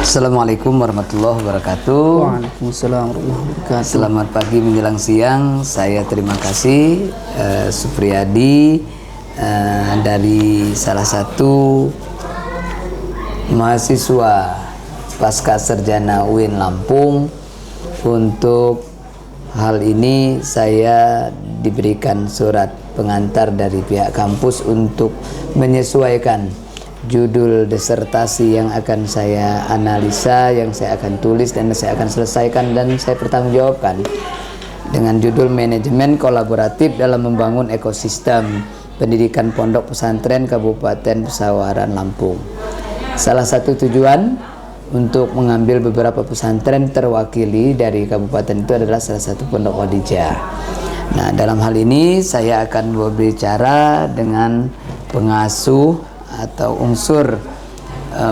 Assalamualaikum warahmatullahi wabarakatuh. Waalaikumsalam warahmatullahi wabarakatuh. Selamat pagi menjelang siang. Saya terima kasih Supriyadi dari salah satu mahasiswa pasca sarjana UIN Lampung. Untuk hal ini saya diberikan surat pengantar dari pihak kampus untuk menyesuaikan judul disertasi yang akan saya analisa, yang saya akan tulis dan saya akan selesaikan dan saya pertanggungjawabkan dengan judul Manajemen Kolaboratif dalam Membangun Ekosistem Pendidikan Pondok Pesantren Kabupaten Pesawaran Lampung. Salah satu tujuan untuk mengambil beberapa pesantren terwakili dari kabupaten itu adalah salah satu Pondok Khadijah. Nah, dalam hal ini saya akan berbicara dengan pengasuh atau unsur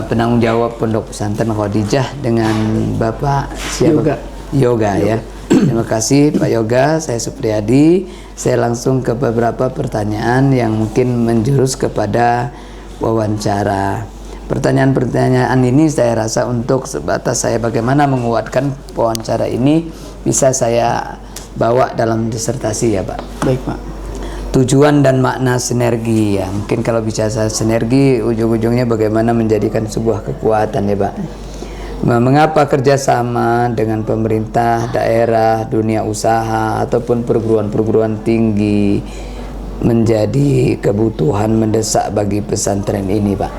penanggung jawab Pondok Pesantren Khadijah dengan Bapak siapa? Yoga ya. Terima kasih Pak Yoga, saya Supriyadi. Saya langsung ke beberapa pertanyaan yang mungkin menjurus kepada wawancara. Pertanyaan-pertanyaan ini saya rasa untuk sebatas saya bagaimana menguatkan wawancara ini bisa saya bawa dalam disertasi ya Pak. Baik Pak. Tujuan dan makna sinergi ya, mungkin kalau bicara sinergi ujung-ujungnya bagaimana menjadikan sebuah kekuatan ya Pak. Mengapa kerjasama dengan pemerintah daerah, dunia usaha ataupun perguruan-perguruan tinggi menjadi kebutuhan mendesak bagi pesantren ini Pak?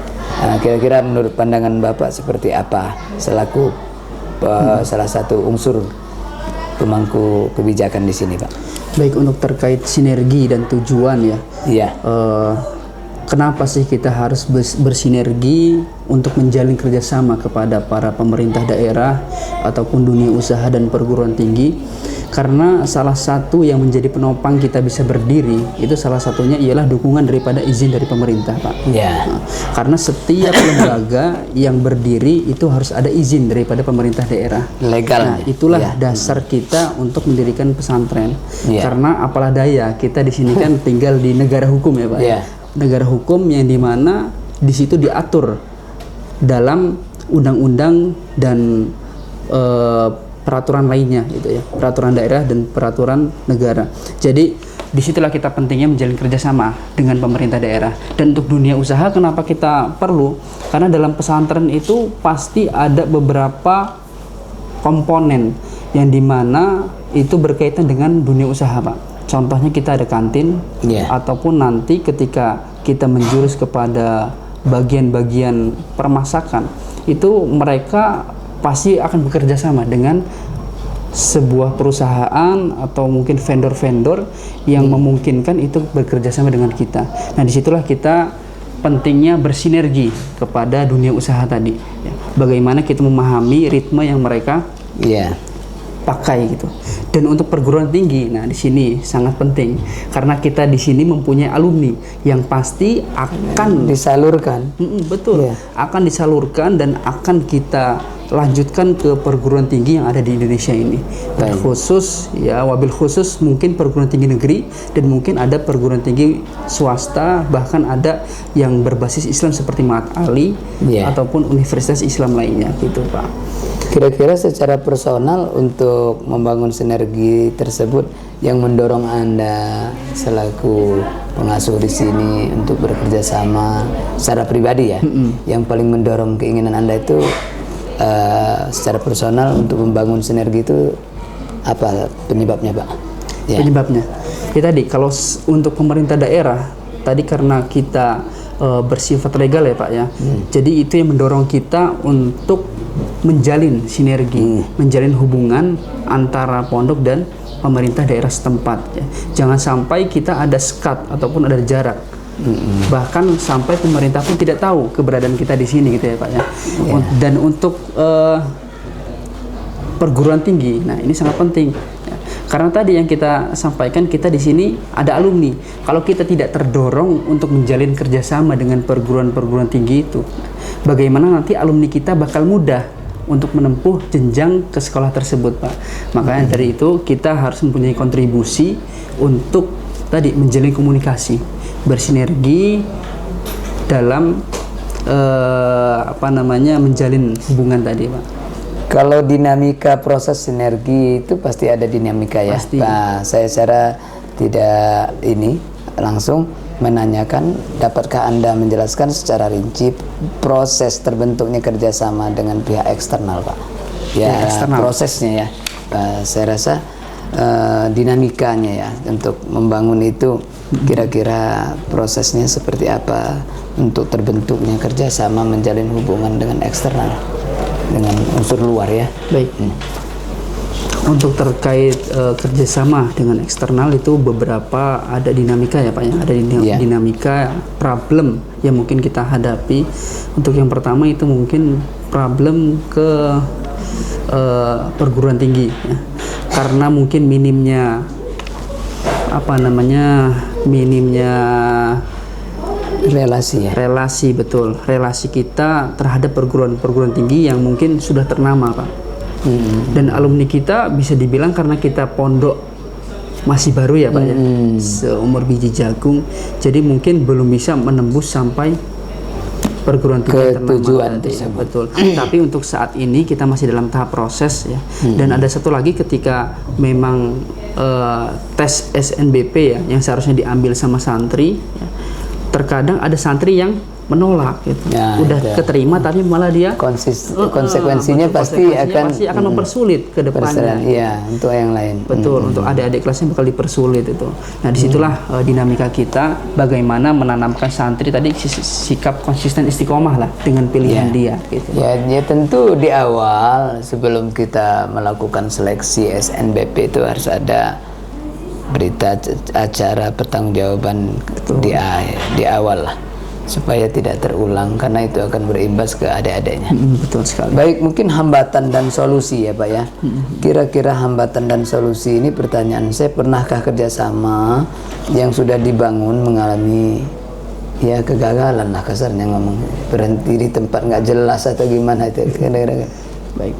Nah, kira-kira menurut pandangan Bapak seperti apa selaku salah satu unsur pemangku kebijakan di sini Pak? Baik, untuk terkait sinergi dan tujuan ya. Iya. Kenapa sih kita harus bersinergi untuk menjalin kerjasama kepada para pemerintah daerah ataupun dunia usaha dan perguruan tinggi? Karena salah satu yang menjadi penopang kita bisa berdiri itu salah satunya ialah dukungan daripada izin dari pemerintah Pak. Iya. Nah, karena setiap lembaga yang berdiri itu harus ada izin daripada pemerintah daerah. Legal. Nah, itulah dasar kita untuk mendirikan pesantren. Karena apalah daya kita di sini kan tinggal di negara hukum ya Pak. Negara hukum yang dimana di situ diatur dalam undang-undang dan peraturan lainnya gitu ya, peraturan daerah dan peraturan negara. Jadi disitulah kita pentingnya menjalin kerjasama dengan pemerintah daerah. Dan untuk dunia usaha kenapa kita perlu? Karena dalam pesantren itu pasti ada beberapa komponen yang dimana itu berkaitan dengan dunia usaha Pak. Contohnya kita ada kantin, ataupun nanti ketika kita menjurus kepada bagian-bagian permasakan, itu mereka pasti akan bekerja sama dengan sebuah perusahaan atau mungkin vendor-vendor yang memungkinkan itu bekerja sama dengan kita. Nah, disitulah kita pentingnya bersinergi kepada dunia usaha tadi. Bagaimana kita memahami ritme yang mereka pakai gitu. Dan untuk perguruan tinggi, nah di sini sangat penting karena kita di sini mempunyai alumni yang pasti akan disalurkan. Betul, akan disalurkan dan akan kita lanjutkan ke perguruan tinggi yang ada di Indonesia ini. Khusus ya, wabil khusus mungkin perguruan tinggi negeri dan mungkin ada perguruan tinggi swasta, bahkan ada yang berbasis Islam seperti Mahat Ali ataupun universitas Islam lainnya gitu Pak. Kira-kira secara personal untuk membangun sinergi tersebut yang mendorong Anda selaku pengasuh di sini untuk bekerja sama secara pribadi ya, yang paling mendorong keinginan Anda itu secara personal untuk membangun sinergi itu apa penyebabnya Pak? Penyebabnya ya tadi kalau untuk pemerintah daerah tadi karena kita bersifat legal ya Pak ya, jadi itu yang mendorong kita untuk menjalin sinergi, menjalin hubungan antara pondok dan pemerintah daerah setempat ya. Jangan sampai kita ada sekat ataupun ada jarak. Bahkan sampai pemerintah pun tidak tahu keberadaan kita di sini gitu ya Pak ya. Dan untuk perguruan tinggi, nah ini sangat penting ya. Karena tadi yang kita sampaikan, kita di sini ada alumni. Kalau kita tidak terdorong untuk menjalin kerjasama dengan perguruan-perguruan tinggi itu, bagaimana nanti alumni kita bakal mudah untuk menempuh jenjang ke sekolah tersebut Pak. Makanya dari itu kita harus mempunyai kontribusi untuk tadi menjalin komunikasi, bersinergi dalam menjalin hubungan tadi, Pak? Kalau dinamika proses sinergi itu pasti ada dinamika ya. Pasti. Nah, saya tidak ini langsung menanyakan, dapatkah Anda menjelaskan secara rinci proses terbentuknya kerjasama dengan pihak eksternal, Pak? Ya, eksternal. prosesnya ya. Saya rasa dinamikanya ya untuk membangun itu kira-kira prosesnya seperti apa untuk terbentuknya kerjasama menjalin hubungan dengan eksternal, dengan unsur luar ya. Baik. Untuk terkait kerjasama dengan eksternal itu beberapa ada dinamika ya Pak ya, ada dinamika problem yang mungkin kita hadapi. Untuk yang pertama itu mungkin problem ke perguruan tinggi ya. Karena mungkin minimnya relasi ya. Relasi, betul. Relasi kita terhadap perguruan tinggi yang mungkin sudah ternama, Pak. Dan alumni kita bisa dibilang karena kita pondok masih baru ya Pak ya, seumur biji jagung, jadi mungkin belum bisa menembus sampai perguruan tinggi tujuan ternama. Betul. Tapi untuk saat ini kita masih dalam tahap proses ya. Dan ada satu lagi, ketika memang tes SNBP ya yang seharusnya diambil sama santri ya, terkadang ada santri yang menolak gitu. Ya, udah keterima tapi malah dia konsekuensinya pasti akan mempersulit ke depannya. Iya, untuk yang lain. Betul, untuk adik-adik kelasnya bakal dipersulit itu. Nah, disitulah dinamika kita bagaimana menanamkan santri tadi sikap konsisten istiqomah lah dengan pilihan dia gitu. Ya, tentu di awal sebelum kita melakukan seleksi SNBP itu harus ada berita acara pertanggungjawaban di awal lah, supaya tidak terulang, karena itu akan berimbas ke adik-adiknya. Betul sekali. Baik, mungkin hambatan dan solusi ya Pak ya. Kira-kira hambatan dan solusi ini, pertanyaan saya, pernahkah kerjasama yang sudah dibangun mengalami ya kegagalan lah, kasarnya ngomong, berhenti di tempat nggak jelas atau gimana itu kira-kira? Baik.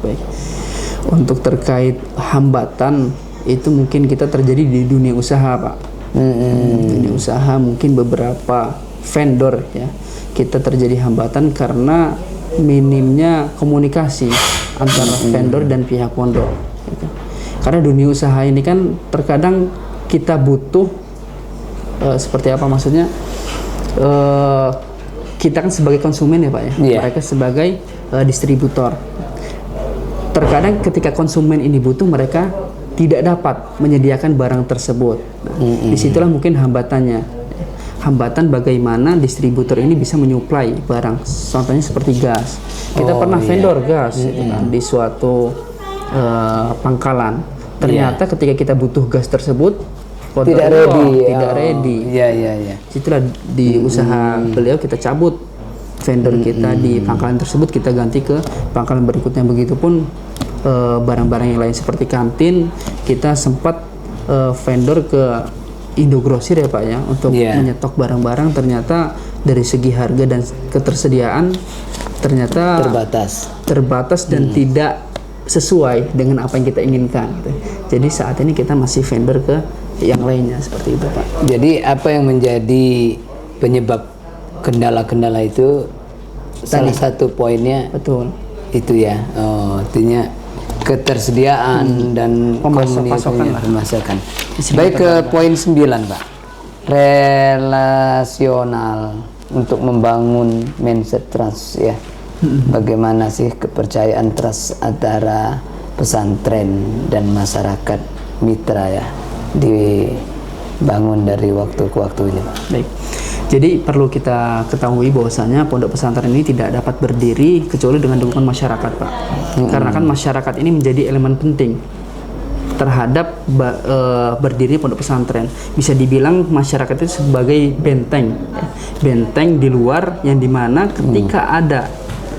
Untuk terkait hambatan itu mungkin kita terjadi di dunia usaha, Pak. Dunia usaha mungkin beberapa vendor ya, kita terjadi hambatan karena minimnya komunikasi antara vendor dan pihak pondok gitu. Karena dunia usaha ini kan terkadang kita butuh seperti apa maksudnya, kita kan sebagai konsumen ya Pak ya, mereka sebagai distributor. Terkadang ketika konsumen ini butuh, mereka tidak dapat menyediakan barang tersebut. Disitulah mungkin hambatannya. Hambatan bagaimana distributor ini bisa menyuplai barang, contohnya seperti gas. Kita pernah vendor gas di suatu pangkalan. Ternyata ketika kita butuh gas tersebut tidak ready. Situlah di usaha beliau kita cabut vendor kita di pangkalan tersebut, kita ganti ke pangkalan berikutnya. Begitupun barang-barang yang lain seperti kantin, kita sempat vendor ke Indogrosir ya Pak ya untuk menyetok barang-barang. Ternyata dari segi harga dan ketersediaan ternyata terbatas dan tidak sesuai dengan apa yang kita inginkan gitu. Jadi saat ini kita masih vendor ke yang lainnya seperti itu Pak. Jadi apa yang menjadi penyebab kendala-kendala itu salah satu poinnya itu ya, artinya ketersediaan dan pemasakan. Baik, ke poin 9 Pak, relasional untuk membangun mindset trust ya. Bagaimana sih kepercayaan trust antara pesantren dan masyarakat mitra ya dibangun dari waktu ke waktu ini Pak? Baik. Jadi perlu kita ketahui bahwasanya pondok pesantren ini tidak dapat berdiri kecuali dengan dukungan masyarakat, Pak. Karena kan masyarakat ini menjadi elemen penting terhadap berdiri pondok pesantren. Bisa dibilang masyarakat itu sebagai benteng di luar, yang dimana ketika ada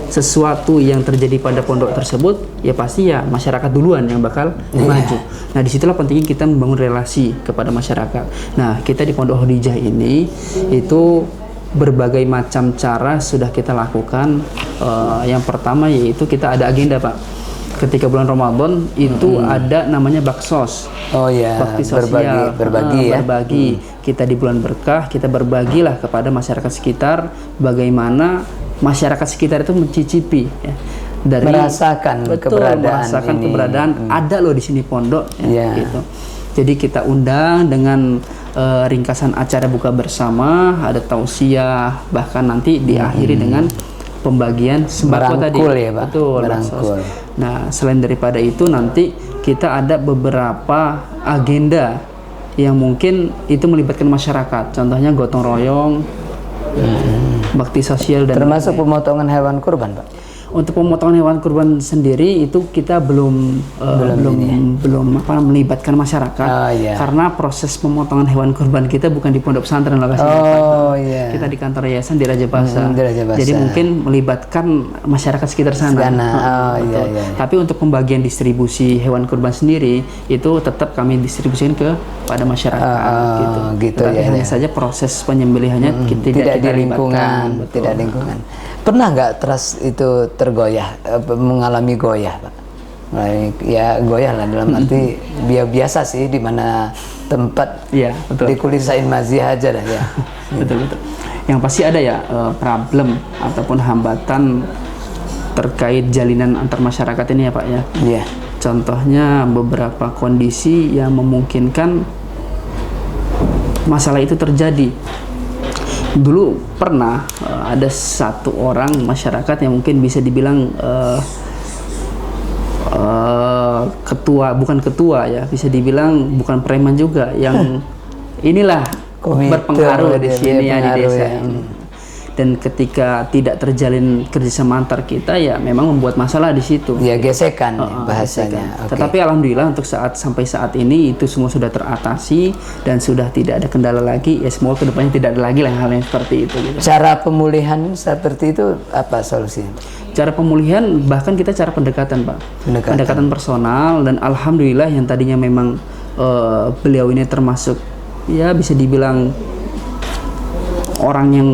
sesuatu yang terjadi pada pondok tersebut, ya pasti ya masyarakat duluan yang bakal maju. Nah, disitulah pentingnya kita membangun relasi kepada masyarakat. Nah, kita di Pondok Khadijah ini itu berbagai macam cara sudah kita lakukan. Yang pertama yaitu kita ada agenda Pak. Ketika bulan Ramadan itu ada namanya baksos. Bakti sosial, berbagi. Kita di bulan berkah, kita berbagilah kepada masyarakat sekitar bagaimana masyarakat sekitar itu mencicipi ya, dari merasakan keberadaan ada loh di sini pondok ya, gitu. Jadi kita undang dengan ringkasan acara buka bersama, ada tausiah, bahkan nanti diakhiri dengan pembagian sembako tadi. Ya, Pak? Betul. Nah, selain daripada itu nanti kita ada beberapa agenda yang mungkin itu melibatkan masyarakat. Contohnya gotong royong, bakti sosial dan termasuk pemotongan hewan kurban, Pak. Untuk pemotongan hewan kurban sendiri itu kita belum melibatkan masyarakat karena proses pemotongan hewan kurban kita bukan di pondok pesantren lokasinya. Kita di kantor yayasan di Raja Basa. Jadi mungkin melibatkan masyarakat sekitar sana. Tapi untuk pembagian distribusi hewan kurban sendiri itu tetap kami distribusikan kepada masyarakat gitu. Tapi hanya saja proses penyembelihannya tidak di lingkungan, tidak lingkungan. Pernah nggak trust itu tergoyah, mengalami goyah, Pak? Ya goyah lah dalam arti biasa sih, di mana tempat dikulisain mazih aja dah ya. Betul. Yang pasti ada ya problem ataupun hambatan terkait jalinan antar masyarakat ini ya Pak ya. Iya. Contohnya beberapa kondisi yang memungkinkan masalah itu terjadi. Dulu pernah ada satu orang masyarakat yang mungkin bisa dibilang bukan ketua ya, bisa dibilang bukan preman juga, yang inilah berpengaruh di sini ya, di desa ini. Dan ketika tidak terjalin kerjasama antar kita ya memang membuat masalah di situ. Ya gesekan bahasanya. Tetapi alhamdulillah untuk sampai saat ini itu semua sudah teratasi dan sudah tidak ada kendala lagi. Ya semoga kedepannya tidak ada lagi hal yang seperti itu. Gitu. Cara pemulihan seperti itu apa solusinya? Cara pemulihan bahkan kita cara pendekatan Pak. Pendekatan personal, dan alhamdulillah yang tadinya memang beliau ini termasuk ya bisa dibilang orang yang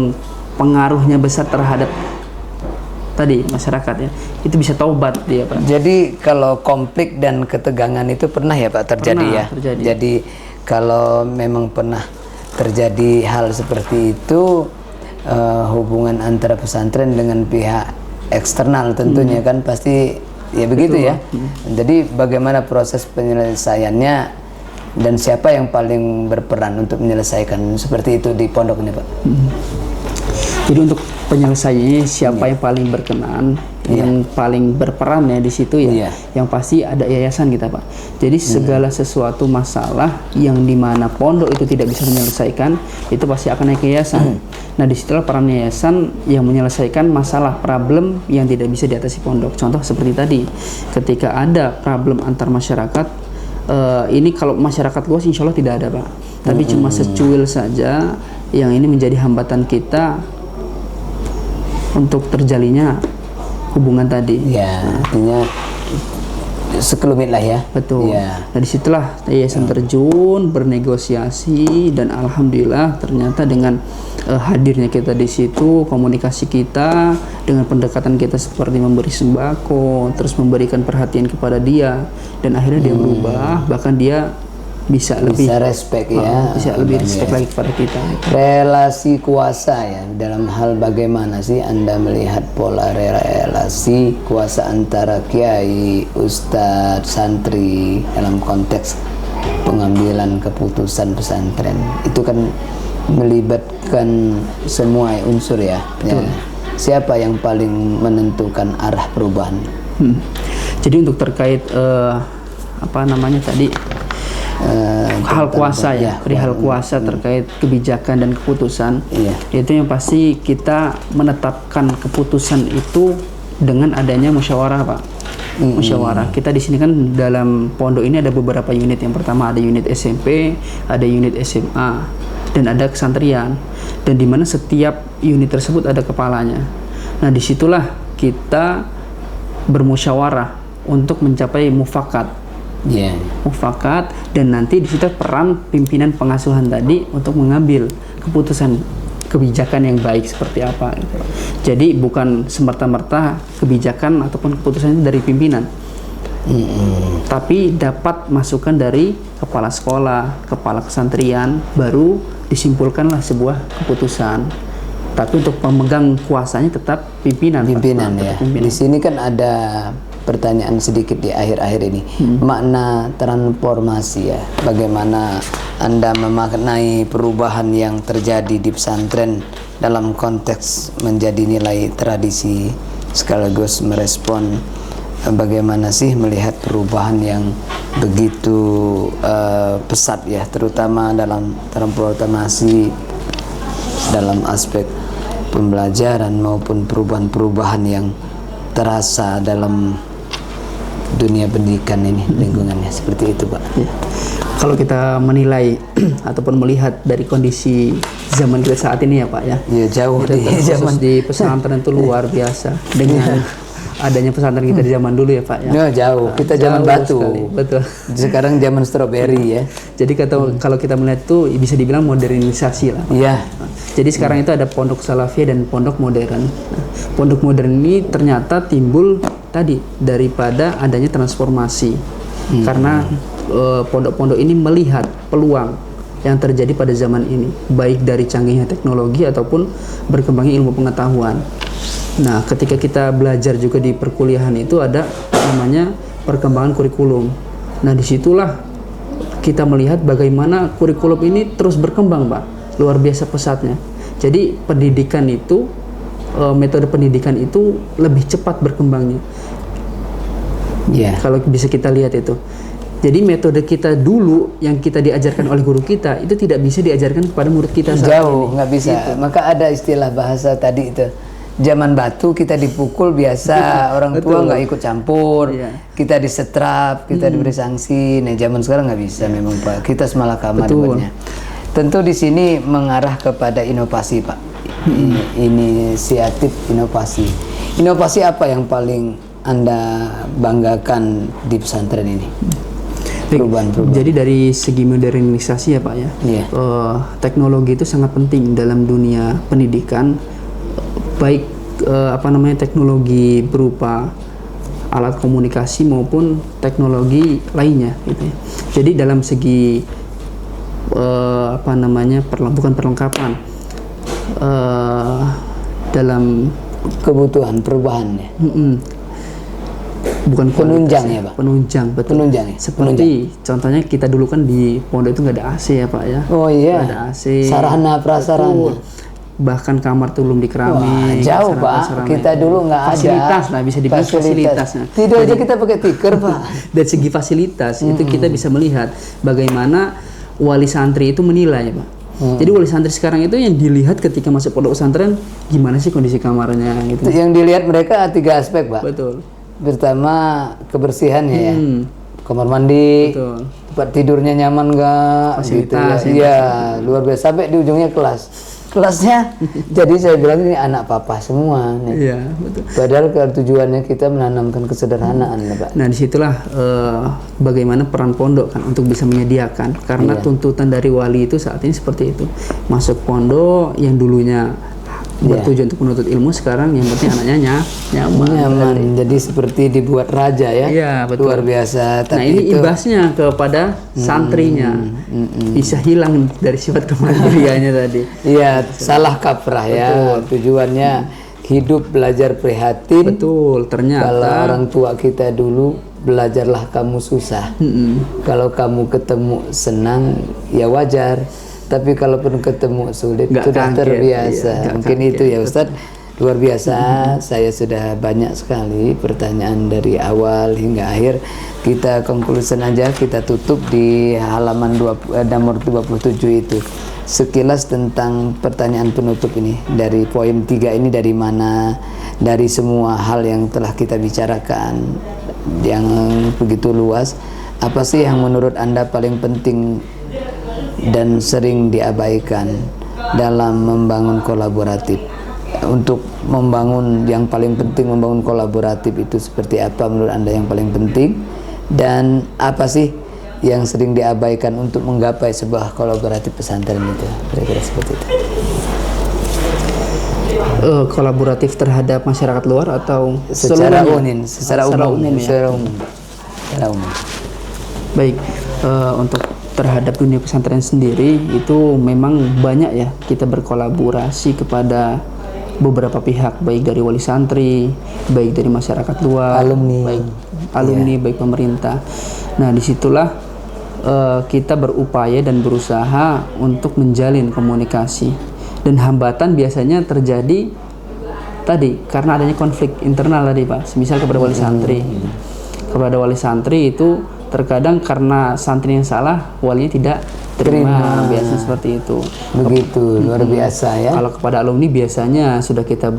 pengaruhnya besar terhadap tadi masyarakat ya, itu bisa taubat dia Pak. Jadi kalau konflik dan ketegangan itu pernah ya Pak terjadi? Jadi kalau memang pernah terjadi hal seperti itu, hubungan antara pesantren dengan pihak eksternal tentunya kan pasti ya begitu. Betul, ya. Jadi bagaimana proses penyelesaiannya dan siapa yang paling berperan untuk menyelesaikan seperti itu di pondok ini Pak? Jadi untuk penyelesaiannya siapa yang paling berkenan, yang paling berperan ya di situ ya, yang pasti ada yayasan kita Pak. Jadi segala sesuatu masalah yang dimana pondok itu tidak bisa menyelesaikan, itu pasti akan naik ke yayasan. Nah disitulah peran yayasan yang menyelesaikan masalah problem yang tidak bisa diatasi pondok. Contoh seperti tadi, ketika ada problem antar masyarakat, ini kalau masyarakat luas insya Allah tidak ada Pak. Tapi cuma secuil saja yang ini menjadi hambatan kita untuk terjalinnya hubungan tadi. Ya, artinya sekelumit lah ya. Betul. Ya. Nah disitulah yayasan terjun, bernegosiasi, dan alhamdulillah ternyata dengan hadirnya kita di situ, komunikasi kita dengan pendekatan kita seperti memberi sembako, terus memberikan perhatian kepada dia, dan akhirnya dia berubah, bahkan dia bisa lebih respect ya, bisa lebih respect lagi kepada kita. Relasi kuasa ya, dalam hal bagaimana sih Anda melihat pola relasi kuasa antara kiai, ustadz, santri dalam konteks pengambilan keputusan pesantren? Itu kan melibatkan semua unsur ya. Siapa yang paling menentukan arah perubahan? Jadi untuk terkait apa namanya tadi, hal kuasa ya, perihal kuasa terkait kebijakan dan keputusan, itu yang pasti kita menetapkan keputusan itu dengan adanya musyawarah Pak. Musyawarah kita di sini kan dalam pondok ini ada beberapa unit. Yang pertama ada unit SMP, ada unit SMA, dan ada kesantrian, dan dimana setiap unit tersebut ada kepalanya. Nah disitulah kita bermusyawarah untuk mencapai mufakat. Mufakat, dan nanti di situ peran pimpinan pengasuhan tadi untuk mengambil keputusan kebijakan yang baik seperti apa gitu. Jadi bukan semerta-merta kebijakan ataupun keputusan itu dari pimpinan, tapi dapat masukan dari kepala sekolah, kepala kesantrian, baru disimpulkanlah sebuah keputusan. tapi untuk pemegang kuasanya tetap pimpinan. Pimpinan Pak. ya. Pimpinan. Di sini kan ada pertanyaan sedikit di akhir-akhir ini. Makna transformasi ya. Bagaimana Anda memaknai perubahan yang terjadi di pesantren dalam konteks menjadi nilai tradisi, sekaligus merespon bagaimana sih melihat perubahan yang begitu pesat ya, terutama dalam transformasi dalam aspek pembelajaran maupun perubahan-perubahan yang terasa dalam dunia pendidikan ini, lingkungannya seperti itu, Pak. Ya. Kalau kita menilai ataupun melihat dari kondisi zaman kita saat ini ya Pak ya, Ya, jauh kita di khusus di pesantren itu luar biasa dengan adanya pesantren kita di zaman dulu ya Pak ya. Ya, jauh. Kita zaman Jauh batu. sekali, betul. Sekarang zaman stroberi ya. Jadi kalau kita melihat itu bisa dibilang modernisasi lah Pak. Iya. Jadi sekarang itu ada pondok salafiyah dan pondok modern. Nah, pondok modern ini ternyata timbul tadi daripada adanya transformasi. Karena pondok-pondok ini melihat peluang yang terjadi pada zaman ini, baik dari canggihnya teknologi ataupun berkembangnya ilmu pengetahuan. Nah, ketika kita belajar juga di perkuliahan itu ada namanya perkembangan kurikulum. Nah, disitulah kita melihat bagaimana kurikulum ini terus berkembang, Pak. Luar biasa pesatnya. Jadi pendidikan itu, metode pendidikan itu lebih cepat berkembangnya. Iya. Kalau bisa kita lihat itu. Jadi metode kita dulu yang kita diajarkan oleh guru kita itu tidak bisa diajarkan kepada murid kita saat Jauh, ini. nggak bisa. Gitu. Maka ada istilah bahasa tadi itu. Zaman batu kita dipukul biasa, orang tua Betul. nggak ikut campur, Iya. kita disetrap, kita diberi sanksi. Nah, zaman sekarang nggak bisa memang Pak. Kita semalah kamar Betul. dibuatnya. Tentu di sini mengarah kepada inovasi Pak. Inisiatif inovasi. Inovasi apa yang paling Anda banggakan di pesantren ini? Perubahan-perubahan. Jadi dari segi modernisasi ya Pak ya, Iya. teknologi itu sangat penting dalam dunia pendidikan, baik teknologi berupa alat komunikasi maupun teknologi lainnya gitu ya. Jadi dalam segi bukan perlengkapan, dalam Kebutuhan perubahannya. bukan Penunjang kualitas ya, Pak? penunjang, betul. Penunjang ya? Seperti contohnya kita dulu kan di pondok itu nggak ada AC ya Pak ya. Oh iya. Nggak ada AC. Sarana prasarana. Betul. Bahkan kamar tuh belum Wah, dikeramik. jauh Pak. Sarana-prasarana Kita itu. dulu nggak ada. Fasilitas lah bisa dibilang fasilitasnya. Tidur aja kita pakai tikar Pak. Dari segi fasilitas itu kita bisa melihat bagaimana wali santri itu menilai Pak. Jadi wali santri sekarang itu yang dilihat ketika masuk pondok pesantren gimana sih kondisi kamarnya gitu. Yang dilihat mereka 3 aspek Pak. Betul. Pertama kebersihannya ya. Kamar mandi, Betul. tempat tidurnya nyaman nggak? Fasilitas, gitu ya. Iya, luar biasa. Sampai di ujungnya kelasnya. Jadi saya bilang ini anak papa semua nih. Iya, betul. Padahal tujuannya kita menanamkan kesederhanaan ya Pak. Nah disitulah bagaimana peran pondok kan untuk bisa menyediakan, karena tuntutan dari wali itu saat ini seperti itu, masuk pondok yang dulunya bertujuan untuk menuntut ilmu, sekarang yang penting anaknya nyaman. Jadi seperti dibuat raja ya. Iya, betul. Luar biasa. Nah ini imbasnya kepada santrinya, bisa hilang dari sifat kemandiriannya tadi. Iya, salah kaprah ya. Tujuannya hidup belajar prihatin. Betul, ternyata Kalau orang tua kita dulu, belajarlah kamu susah. Kalau kamu ketemu senang, ya wajar. Tapi kalaupun ketemu sulit, Nggak sudah kaget, terbiasa. iya, nggak Mungkin kaget, itu ya Ustadz. Luar biasa. Saya sudah banyak sekali pertanyaan dari awal hingga akhir. Kita conclusion aja, kita tutup di halaman nomor 27 itu. Sekilas tentang pertanyaan penutup ini. Dari poin 3 ini dari mana? Dari semua hal yang telah kita bicarakan yang begitu luas. Apa sih yang menurut Anda paling penting dan sering diabaikan dalam membangun kolaboratif? Untuk membangun yang paling penting, membangun kolaboratif itu seperti apa menurut Anda yang paling penting, dan apa sih yang sering diabaikan untuk menggapai sebuah kolaboratif pesantren itu? Kira-kira seperti itu. Kolaboratif terhadap masyarakat luar atau Secara seluruhnya? secara umum ya. Secara umum. Secara umum. Baik, untuk terhadap dunia pesantren sendiri itu memang banyak ya, kita berkolaborasi kepada beberapa pihak, baik dari wali santri, baik dari masyarakat luar, alumni, baik pemerintah. Nah, disitulah kita berupaya dan berusaha untuk menjalin komunikasi, dan hambatan biasanya terjadi tadi karena adanya konflik internal tadi Pak, misal kepada wali santri. Kepada wali santri itu terkadang karena santri yang salah, walinya tidak terima. Biasanya seperti itu. Begitu, luar biasa ya. Kalau kepada alumni biasanya sudah kita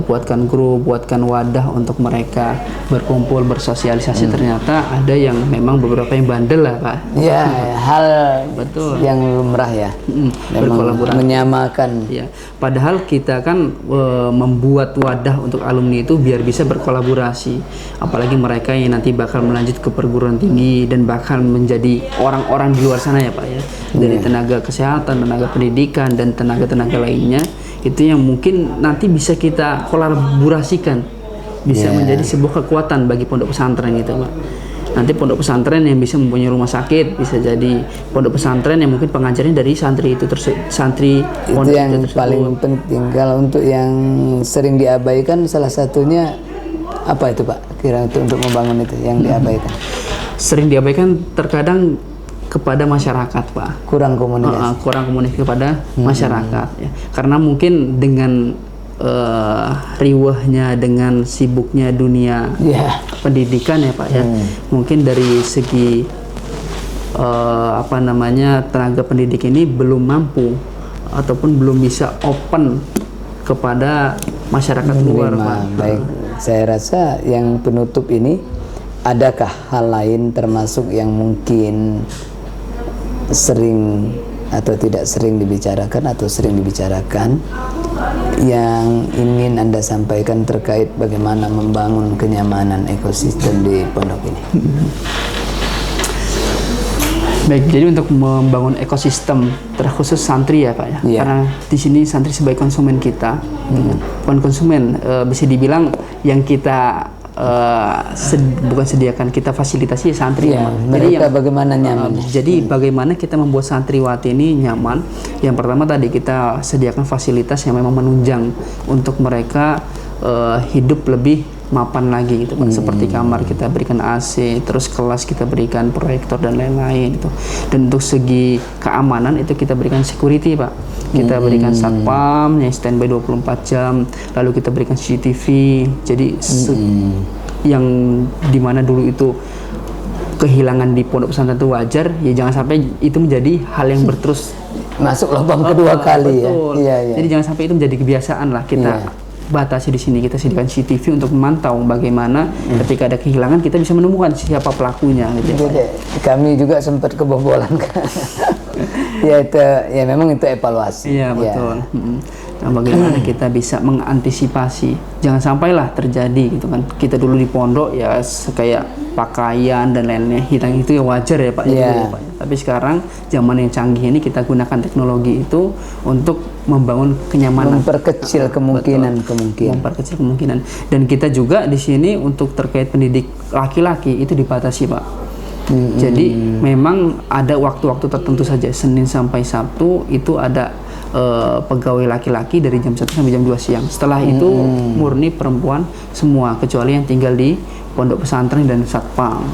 buatkan grup, buatkan wadah untuk mereka berkumpul, bersosialisasi. Ternyata ada yang memang beberapa yang bandel lah Pak. Ya, hal betul yang lumrah ya. Berkolaborasi, menyamakan. Ya, padahal kita kan membuat wadah untuk alumni itu biar bisa berkolaborasi. Apalagi mereka yang nanti bakal melanjut ke perguruan tinggi dan bakal menjadi orang-orang di luar sana ya Pak ya, dari tenaga kesehatan, tenaga pendidikan, dan tenaga-tenaga lainnya, itu yang mungkin nanti bisa kita kolaborasikan, bisa menjadi sebuah kekuatan bagi pondok pesantren gitu Pak. Nanti pondok pesantren yang bisa mempunyai rumah sakit, bisa jadi pondok pesantren yang mungkin pengajarnya dari santri itu santri itu yang paling penting. Kalau untuk yang sering diabaikan, salah satunya apa itu Pak? Kira untuk membangun itu yang diabaikan. Sering diabaikan terkadang kepada masyarakat Pak, kurang komunikasi kepada masyarakat ya, karena mungkin dengan riwahnya, dengan sibuknya dunia pendidikan ya Pak ya, mungkin dari segi tenaga pendidik ini belum mampu ataupun belum bisa open kepada masyarakat luar Pak. Baik, saya rasa yang penutup ini, adakah hal lain termasuk yang mungkin sering atau tidak sering dibicarakan atau sering dibicarakan yang ingin Anda sampaikan terkait bagaimana membangun kenyamanan ekosistem di pondok ini? Baik, jadi untuk membangun ekosistem terkhusus santri ya Pak ya, karena di sini santri sebagai konsumen kita, bukan konsumen, bisa dibilang yang kita bukan sediakan, kita fasilitasi santri ya, mereka bagaimana nyaman. Jadi bagaimana kita membuat santriwati ini nyaman? Yang pertama tadi kita sediakan fasilitas yang memang menunjang untuk mereka hidup lebih mapan lagi gitu Pak. Seperti kamar kita berikan AC, terus kelas kita berikan proyektor dan lain-lain gitu. Dan untuk segi keamanan itu kita berikan security Pak. Kita berikan satpam yang standby 24 jam, lalu kita berikan CCTV. Jadi yang dimana dulu itu kehilangan di pondok pesantren itu wajar, ya jangan sampai itu menjadi hal yang berterus masuk lubang kedua kali. Betul. Jadi jangan sampai itu menjadi kebiasaan lah, kita batasi di sini. Kita sediakan CCTV untuk memantau bagaimana ketika ada kehilangan kita bisa menemukan siapa pelakunya gitu ya. Kami juga sempat kebobolan kan. Ya memang itu evaluasi. Iya betul. Nah, bagaimana kita bisa mengantisipasi jangan sampailah terjadi gitu kan. Kita dulu di pondok ya kayak pakaian dan lainnya hilang itu ya wajar ya Pak ya, Pak. Tapi sekarang zaman yang canggih ini kita gunakan teknologi itu untuk membangun kenyamanan, memperkecil kemungkinan. Memperkecil kemungkinan. Dan kita juga di sini untuk terkait pendidik laki-laki itu dibatasi Pak. Jadi memang ada waktu-waktu tertentu saja, Senin sampai Sabtu itu ada pegawai laki-laki dari jam 1 sampai jam 2 siang. Setelah itu murni perempuan semua, kecuali yang tinggal di pondok pesantren dan satpam.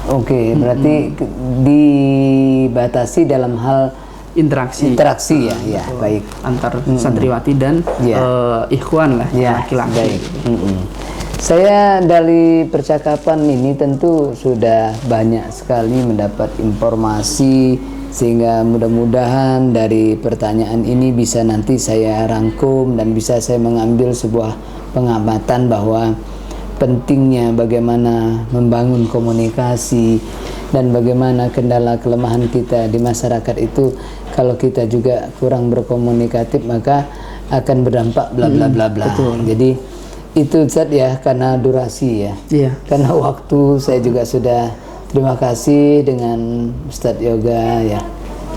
Oke, berarti dibatasi dalam hal interaksi ya, baik antar santriwati dan ikhwan lah, laki-laki. Saya dari percakapan ini tentu sudah banyak sekali mendapat informasi, sehingga mudah-mudahan dari pertanyaan ini bisa nanti saya rangkum dan bisa saya mengambil sebuah pengamatan bahwa pentingnya bagaimana membangun komunikasi dan bagaimana kendala kelemahan kita di masyarakat itu. Kalau kita juga kurang berkomunikatif maka akan berdampak bla bla bla bla. Jadi itu Ustaz ya, karena durasi ya. Karena waktu saya juga sudah. Terima kasih dengan Ustadz Yoga ya.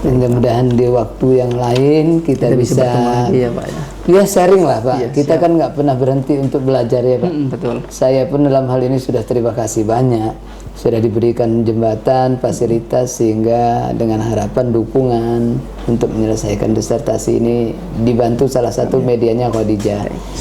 Mudah-mudahan di waktu yang lain kita bisa bertemu lagi ya Pak ya. Ya sharing lah Pak. Iya, Kita kan nggak pernah berhenti untuk belajar ya Pak. Betul. Saya pun dalam hal ini sudah terima kasih banyak. Sudah diberikan jembatan, fasilitas, sehingga dengan harapan dukungan untuk menyelesaikan disertasi ini dibantu salah satu medianya Khadijah.